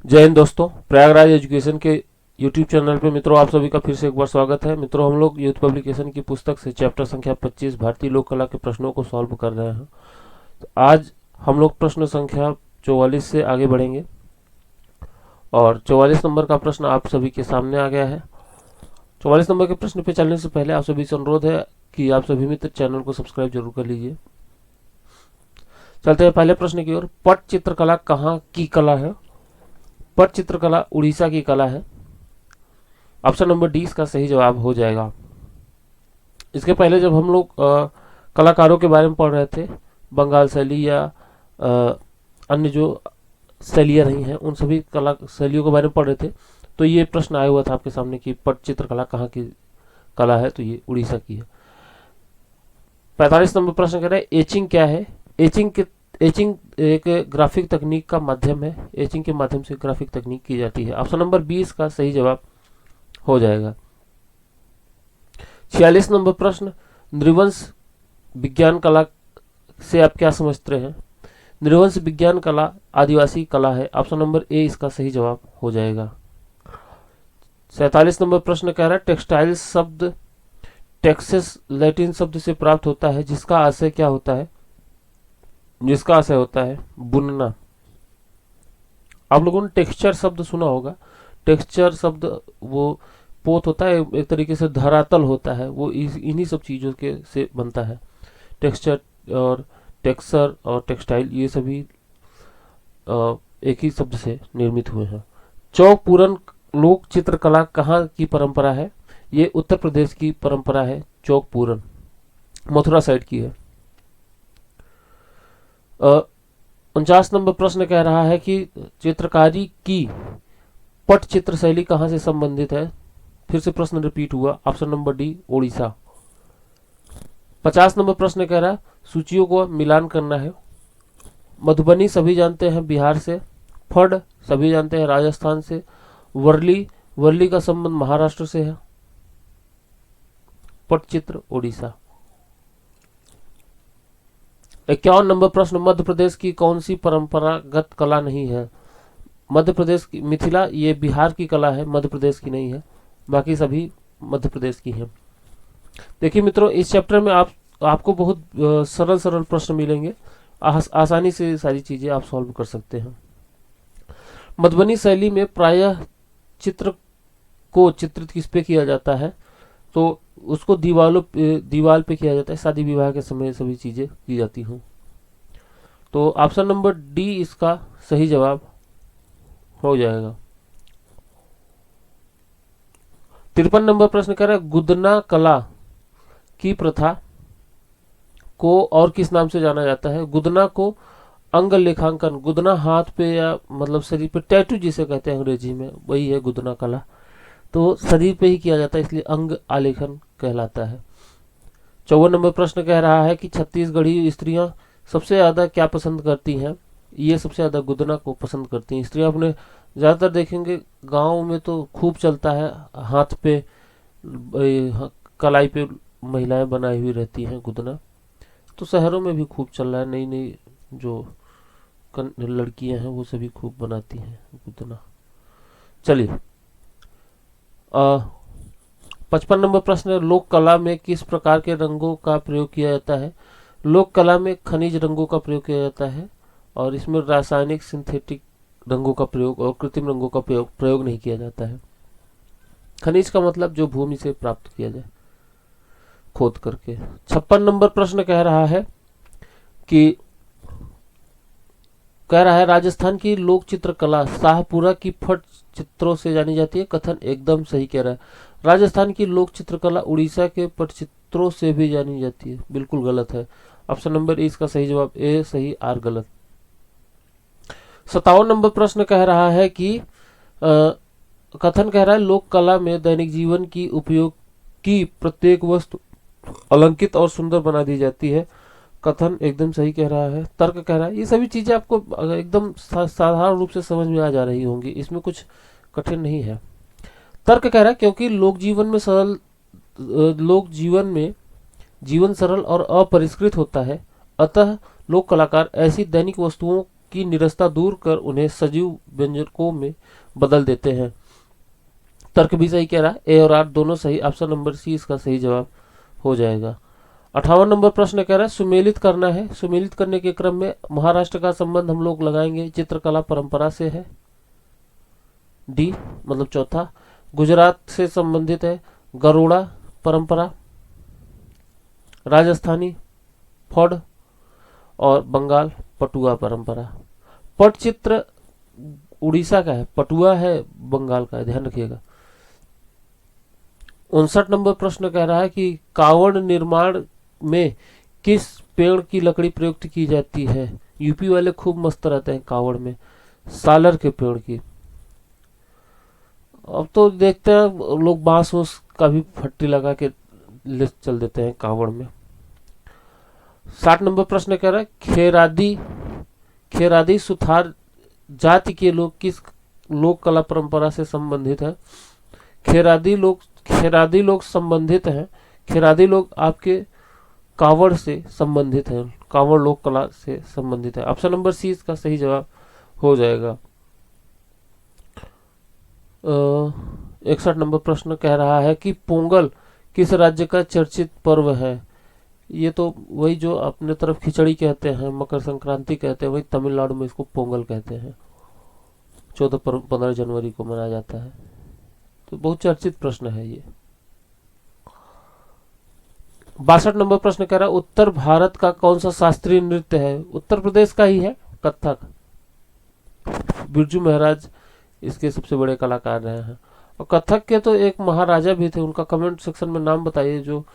जय हिंद दोस्तों, प्रयागराज एजुकेशन के यूट्यूब चैनल पे मित्रों आप सभी का फिर से एक बार स्वागत है। मित्रों, हम लोग यूथ पब्लिकेशन की पुस्तक से चैप्टर संख्या 25 भारतीय लोक कला के प्रश्नों को सॉल्व कर रहे हैं। तो आज हम लोग प्रश्न संख्या 44 से आगे बढ़ेंगे और 44 नंबर का प्रश्न आप सभी के सामने आ गया है। 44 नंबर के प्रश्न पे चलने से पहले आप सभी से अनुरोध है कि आप सभी मित्र चैनल को सब्सक्राइब जरूर कर लीजिए। चलते हैं पहले प्रश्न की ओर। पट चित्रकला कहाँ की कला है? पट चित्रकला उड़ीसा की कला है। ऑप्शन नंबर डी इसका सही जवाब हो जाएगा। इसके पहले जब हम लोग कलाकारों के बारे में पढ़ रहे थे, बंगाल शैली या अन्य जो शैलियाँ रही हैं उन सभी कला शैलियों के बारे में पढ़ रहे थे, तो ये प्रश्न आया हुआ था आपके सामने कि पट चित्रकला कहाँ की कला है, तो ये उड़ीसा की है। 45 नंबर प्रश्न कह रहा है एचिंग क्या है? एचिंग एक ग्राफिक तकनीक का माध्यम है। एचिंग के माध्यम से ग्राफिक तकनीक की जाती है। ऑप्शन नंबर 20 का सही जवाब हो जाएगा। 46 नंबर प्रश्न, नृवंश विज्ञान कला से आप क्या समझते हैं? नृवंश विज्ञान कला आदिवासी कला है। ऑप्शन नंबर ए इसका सही जवाब हो जाएगा। 47 नंबर प्रश्न कह रहा है टेक्सटाइल शब्द टेक्सस लैटिन शब्द से प्राप्त होता है जिसका आशय क्या होता है? जिसका आशय होता है बुनना। आप लोगों ने टेक्सचर शब्द सुना होगा। टेक्सचर शब्द वो पोत होता है, एक तरीके से धरातल होता है, वो इन्हीं सब चीजों के से बनता है। टेक्सचर और टेक्सचर और टेक्सटाइल ये सभी एक ही शब्द से निर्मित हुए हैं। चौक पूरन लोक चित्रकला कहाँ की परंपरा है? ये उत्तर प्रदेश की परंपरा है। चौक पूरन मथुरा साइड की है। 49 नंबर प्रश्न कह रहा है कि चित्रकारी की पट चित्र शैली कहाँ से संबंधित है? फिर से प्रश्न रिपीट हुआ। Option number D Odisha. 50 number प्रश्न कह रहा है सूचियों को मिलान करना है। मधुबनी सभी जानते हैं बिहार से। फड़ सभी जानते हैं राजस्थान से। वर्ली का संबंध महाराष्ट्र से है। पटचित्र ओडिशा। 51 नंबर प्रश्न, मध्य प्रदेश की कौन सी परंपरागत कला नहीं है? मध्य प्रदेश की मिथिला, ये बिहार की कला है, मध्य प्रदेश की नहीं है। बाकी सभी मध्य प्रदेश की हैं। देखिए मित्रों, इस चैप्टर में आपको बहुत सरल प्रश्न मिलेंगे। आसानी से सारी चीजें आप सॉल्व कर सकते हैं। मधुबनी शैली में प्रायः चित्र को चित्रित किस पे किया जाता है? तो उसको दीवाल पे किया जाता है। शादी विवाह के समय सभी चीजें की जाती हूँ। तो ऑप्शन नंबर डी इसका सही जवाब हो जाएगा। 53 नंबर प्रश्न कह रहा है गुदना कला की प्रथा को और किस नाम से जाना जाता है? गुदना को अंग लेखांकन, गुदना हाथ पे या मतलब शरीर पे, टैटू जिसे कहते हैं अंग्रेजी में, वही है गुदना कला। तो शरीर पे ही किया जाता है, इसलिए अंग आलेखन कहलाता है। 54 नंबर प्रश्न कह रहा है कि छत्तीसगढ़ी स्त्रियां सबसे ज्यादा क्या पसंद करती हैं? ये सबसे ज्यादा गुदना को पसंद करती हैं। स्त्रियां अपने ज्यादातर देखेंगे गांव में तो खूब चलता है, हाथ पे कलाई पे महिलाएं बनाई हुई रहती हैं गुदना। तो शहरों में भी खूब चल रहा है, नई नई जो लड़कियां हैं वो सभी खूब बनाती हैं गुदना। चलिए, 55 नंबर प्रश्न है लोक कला में किस प्रकार के रंगों का प्रयोग किया जाता है? लोक कला में खनिज रंगों का प्रयोग किया जाता है और इसमें रासायनिक सिंथेटिक रंगों का प्रयोग और कृत्रिम रंगों का प्रयोग नहीं किया जाता है। खनिज का मतलब जो भूमि से प्राप्त किया जाए खोद करके। 56 नंबर प्रश्न कह रहा है राजस्थान की लोक चित्रकला शाहपुरा की फट चित्रों से जानी जाती है। कथन एकदम सही कह रहा है। राजस्थान की लोक चित्रकला उड़ीसा के पटचित्रों से भी जानी जाती है। बिल्कुल गलत है। ऑप्शन नंबर ए इसका सही जवाब, ए सही आर गलत। 57 नंबर प्रश्न कह रहा है कि कथन कह रहा है लोक कला में दैनिक जीवन की उपयोग की प्रत्येक वस्तु अलंकित और सुंदर बना दी जाती है। कथन एकदम सही कह रहा है। तर्क कह रहा है ये सभी चीजें आपको एकदम साधारण रूप से समझ में आ जा रही होंगी, इसमें कुछ कठिन नहीं है। तर्क कह रहा है क्योंकि लोक जीवन में जीवन सरल और अपरिष्कृत होता है, अतः लोक कलाकार ऐसी दैनिक वस्तुओं की निरस्ता दूर कर उन्हें सजीव व्यंजकों में बदल देते हैं। तर्क भी सही कह रहा है, ए और आर दोनों सही। ऑप्शन नंबर सी इसका सही जवाब हो जाएगा। 58 नंबर प्रश्न कह रहा है सुमेलित करना है। सुमेलित करने के क्रम में महाराष्ट्र का संबंध हम लोग लगाएंगे चित्रकला परंपरा से है, डी मतलब चौथा। गुजरात से संबंधित है गरुड़ा परंपरा, राजस्थानी फड़, और बंगाल पटुआ परंपरा। पटचित्र उड़ीसा का है, पटुआ है बंगाल का है, ध्यान रखिएगा। 59 नंबर प्रश्न कह रहा है कि कावड़ निर्माण में किस पेड़ की लकड़ी प्रयुक्त की जाती है। यूपी वाले खूब मस्त रहते हैं कावड़ में, सालर के पेड़ की। अब तो देखते हैं लोग बांस उस का भी फट्टी लगा के ले चल देते हैं कावड़ में। 60 नंबर प्रश्न कह रहा है खेरादी सुथार जाति के लोग किस लोक कला परंपरा से संबंधित है। खेरादी लोग संबंधित हैं। खेरादी लोग आपके कावड़ से संबंधित हैं, कावड़ लोक कला से संबंधित है। ऑप्शन नंबर सी इसका सही जवाब हो जाएगा। 61 नंबर प्रश्न कह रहा है कि पोंगल किस राज्य का चर्चित पर्व है। ये तो वही जो अपने तरफ खिचड़ी कहते हैं, मकर संक्रांति कहते हैं, वही तमिलनाडु में इसको पोंगल कहते हैं। 14-15 जनवरी को मनाया जाता है। तो बहुत चर्चित प्रश्न है ये। 62 नंबर प्रश्न कह रहा है उत्तर भारत का कौन सा शास्त्रीय नृत्य है। उत्तर प्रदेश का ही है कथक। बिरजू महाराज इसके सबसे बड़े कलाकार रहे हैं। और कथक के तो एक महाराजा भी थे, उनका कमेंट सेक्शन में नाम बताइए जो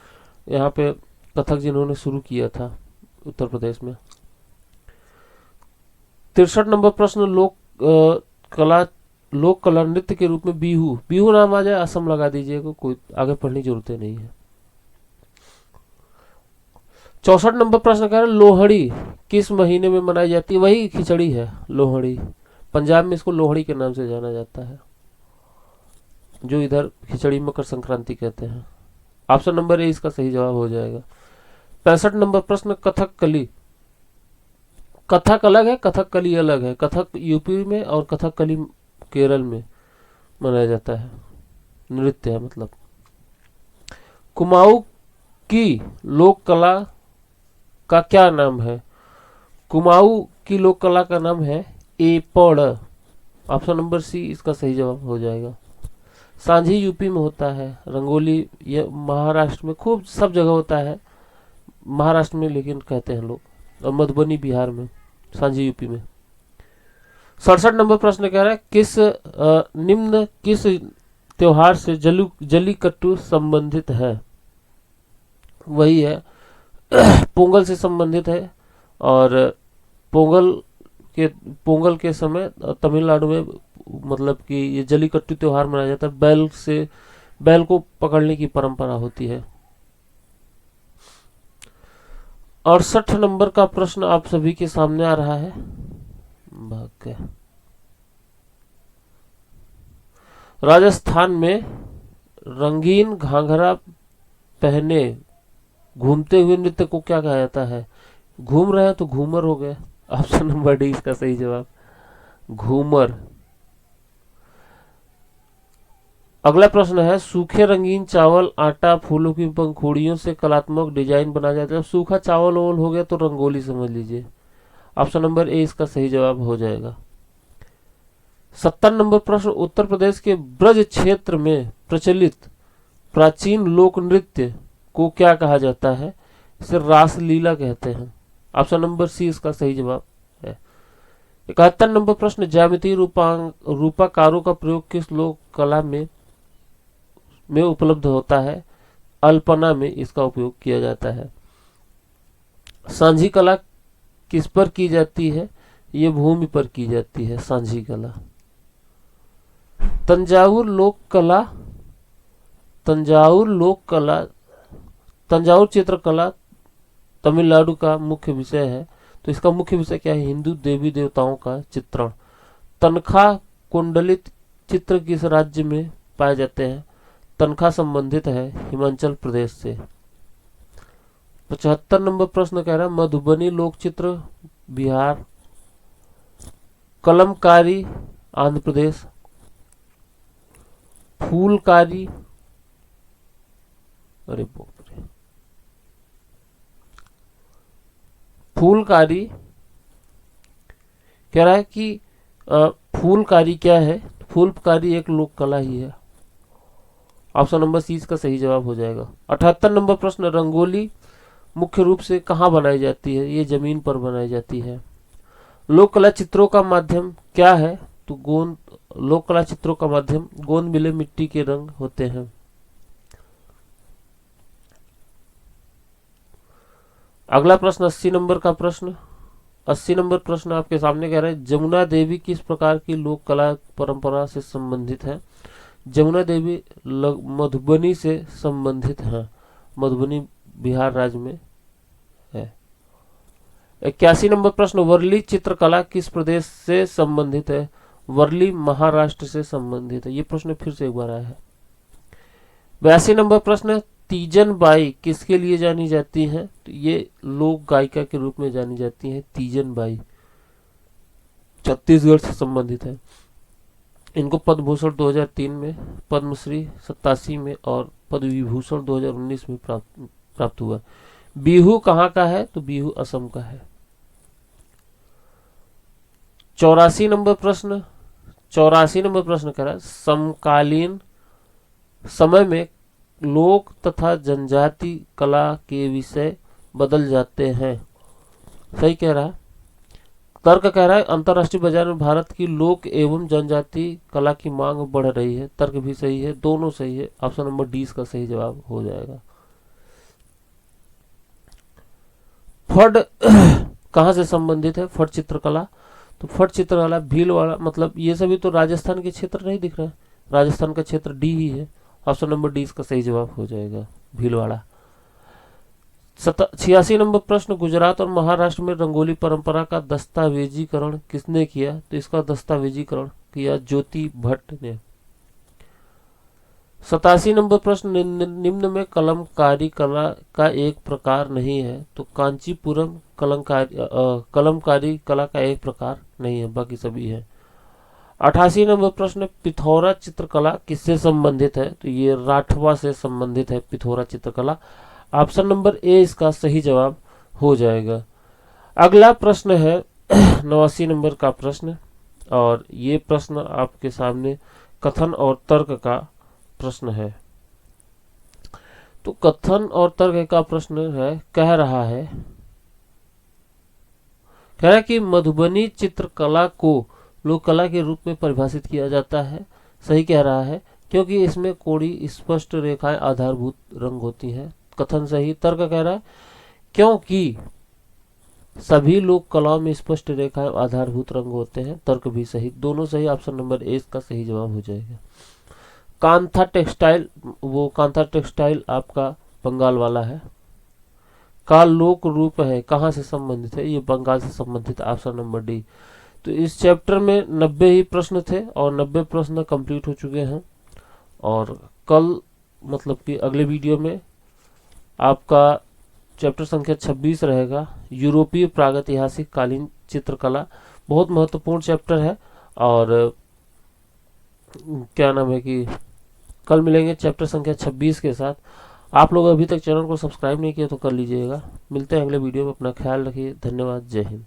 यहाँ पे कथक जिन्होंने शुरू किया था उत्तर प्रदेश में। 63 नंबर प्रश्न लोक कला नृत्य के रूप में बिहू नाम आ जाए असम लगा दीजिएगा, कोई आगे पढ़ने की जरूरत नहीं है। 64 नंबर प्रश्न कह रहे हैं लोहड़ी किस महीने में मनाई जाती है। वही खिचड़ी है लोहड़ी, पंजाब में इसको लोहड़ी के नाम से जाना जाता है, जो इधर खिचड़ी मकर संक्रांति कहते हैं। ऑप्शन नंबर ए इसका सही जवाब हो जाएगा। 65 नंबर प्रश्न कथकली। कथक अलग है, कथकली अलग है। कथक यूपी में और कथकली केरल में मनाया जाता है, नृत्य है मतलब। कुमाऊं की लोक कला का क्या नाम है। कुमाऊं की लोक कला का नाम है एपड़। ऑप्शन नंबर सी इसका सही जवाब हो जाएगा। सांझी यूपी में होता है, रंगोली ये महाराष्ट्र में खूब सब जगह होता है, महाराष्ट्र में लेकिन कहते हैं लोग, और मधुबनी बिहार में, सांझी यूपी में। 67 नंबर प्रश्न कह रहा है निम्न किस त्योहार से जल्लीकट्टू संबंधित है। वही है पोंगल से संबंधित है। और पोंगल के समय तमिलनाडु में मतलब कि ये जल्लीकट्टू त्योहार मनाया जाता है। बैल को पकड़ने की परंपरा होती है। 68 नंबर का प्रश्न आप सभी के सामने आ रहा है। राजस्थान में रंगीन घाघरा पहने घूमते हुए नृत्य को क्या कहा जाता है। घूम रहे हैं तो घूमर हो गया। ऑप्शन नंबर डी इसका सही जवाब, घूमर। अगला प्रश्न है सूखे रंगीन चावल आटा फूलों की पंखुड़ियों से कलात्मक डिजाइन बनाया जाता है। सूखा चावल ओवल हो गया तो रंगोली समझ लीजिए। ऑप्शन नंबर ए इसका सही जवाब हो जाएगा। 70 नंबर प्रश्न उत्तर प्रदेश के ब्रज क्षेत्र में प्रचलित प्राचीन लोक नृत्य को क्या कहा जाता है। इसे रासलीला कहते हैं। ऑप्शन नंबर सी इसका सही जवाब है। 71 नंबर प्रश्न ज्यामितीय रूपाकारों का प्रयोग किस लोक कला में उपलब्ध होता है। अल्पना में इसका उपयोग किया जाता है। सांझी कला किस पर की जाती है। ये भूमि पर की जाती है सांझी कला। तंजावुर चित्रकला तमिलनाडु का मुख्य विषय है। तो इसका मुख्य विषय क्या है। हिंदू देवी देवताओं का चित्रण। तनखा कुंडलित चित्र किस राज्य में पाए जाते हैं। तनखा संबंधित है हिमाचल प्रदेश से। 75 नंबर प्रश्न कह रहा है मधुबनी लोक चित्र बिहार कलमकारी आंध्र प्रदेश, फूलकारी, अरे बाप रे, फूलकारी कह रहा है कि फूलकारी क्या है? फूलकारी एक लोक कला ही है। ऑप्शन नंबर सी इसका सही जवाब हो जाएगा। 78 नंबर प्रश्न, रंगोली मुख्य रूप से कहाँ बनाई जाती है? ये जमीन पर बनाई जाती है। लोक कला चित्रों का माध्यम क्या है? तो गोंद, लोक कला चित्रों का माध्यम गोंद मिले मिट्टी के रंग होते हैं। अगला प्रश्न 80 नंबर का प्रश्न, 80 नंबर प्रश्न आपके सामने कह रहे हैं, जमुना देवी किस प्रकार की लोक कला परंपरा से संबंधित है? जमुना देवी मधुबनी से संबंधित है, मधुबनी बिहार राज्य में है। 81 नंबर प्रश्न, वर्ली चित्रकला किस प्रदेश से संबंधित है? वर्ली महाराष्ट्र से संबंधित है। ये प्रश्न फिर से एक बार आया है। 82 नंबर प्रश्न, तीजन बाई किसके लिए जानी जाती हैं? तो ये लोक गायिका के रूप में जानी जाती हैं। तीजन बाई छत्तीसगढ़ से संबंधित है। इनको पद्म भूषण 2003 में, पद्मश्री 87 में और पद्म विभूषण 2019 में प्राप्त हुआ। बिहू कहाँ का है? तो बिहू असम का है। 84 नंबर प्रश्न, 84 नंबर प्रश्न कह रहा है, समकालीन समय में लोक तथा जनजाति कला के विषय बदल जाते हैं। सही कह रहा है। तर्क कह रहा है, अंतरराष्ट्रीय बाजार में भारत की लोक एवं जनजाति कला की मांग बढ़ रही है। तर्क भी सही है, दोनों सही है। ऑप्शन नंबर डी इसका सही जवाब हो जाएगा। फट कहां से संबंधित है? फट चित्रकला, तो फट चित्रकला भीलवाड़ा, मतलब ये सभी तो राजस्थान के क्षेत्र नहीं दिख रहे हैं, राजस्थान का क्षेत्र डी ही है। ऑप्शन नंबर डी इसका सही जवाब हो जाएगा, भीलवाड़ा। 86 नंबर प्रश्न, गुजरात और महाराष्ट्र में रंगोली परंपरा का दस्तावेजीकरण किसने किया? तो इसका दस्तावेजीकरण किया ज्योति भट्ट ने। 87 नंबर प्रश्न, निम्न में कलमकारी कला का एक प्रकार नहीं है। तो कांचीपुरम कलमकारी कला का एक प्रकार नहीं है, बाकी सभी है। 88 नंबर प्रश्न, पिथौरा चित्रकला किससे संबंधित है? तो ये राठवा से संबंधित है पिथौरा चित्रकला। ऑप्शन नंबर ए इसका सही जवाब हो जाएगा। अगला प्रश्न है 89 नंबर का प्रश्न, और ये प्रश्न आपके सामने कथन और तर्क का प्रश्न है। तो कथन और तर्क का प्रश्न है, कह रहा है कि मधुबनी चित्रकला को लोक कला के रूप में परिभाषित किया जाता है। सही कह रहा है, क्योंकि इसमें कोड़ी स्पष्ट रेखाएं आधारभूत रंग होती हैं। कथन सही। तर्क कह रहा है, क्योंकि सभी लोक कलाओं में स्पष्ट रेखाएं आधारभूत रंग होते हैं। तर्क भी सही, दोनों सही। ऑप्शन नंबर ए का सही जवाब हो जाएगा। कांथा टेक्सटाइल, वो कांथा टेक्सटाइल आपका बंगाल वाला है। का लोक रूप है, कहां से संबंधित है? ये बंगाल से संबंधित। Option number D. तो इस चैप्टर में 90 ही प्रश्न थे और 90 प्रश्न कंप्लीट हो चुके हैं। और कल मतलब कि अगले वीडियो में आपका चैप्टर संख्या 26 रहेगा, यूरोपीय प्रागैतिहासिक कालीन चित्रकला। बहुत महत्वपूर्ण चैप्टर है। और क्या नाम है कि कल मिलेंगे चैप्टर संख्या 26 के साथ। आप लोग अभी तक चैनल को सब्सक्राइब नहीं किया तो कर लीजिएगा। मिलते हैं अगले वीडियो में। अपना ख्याल रखिए। धन्यवाद। जय हिंद।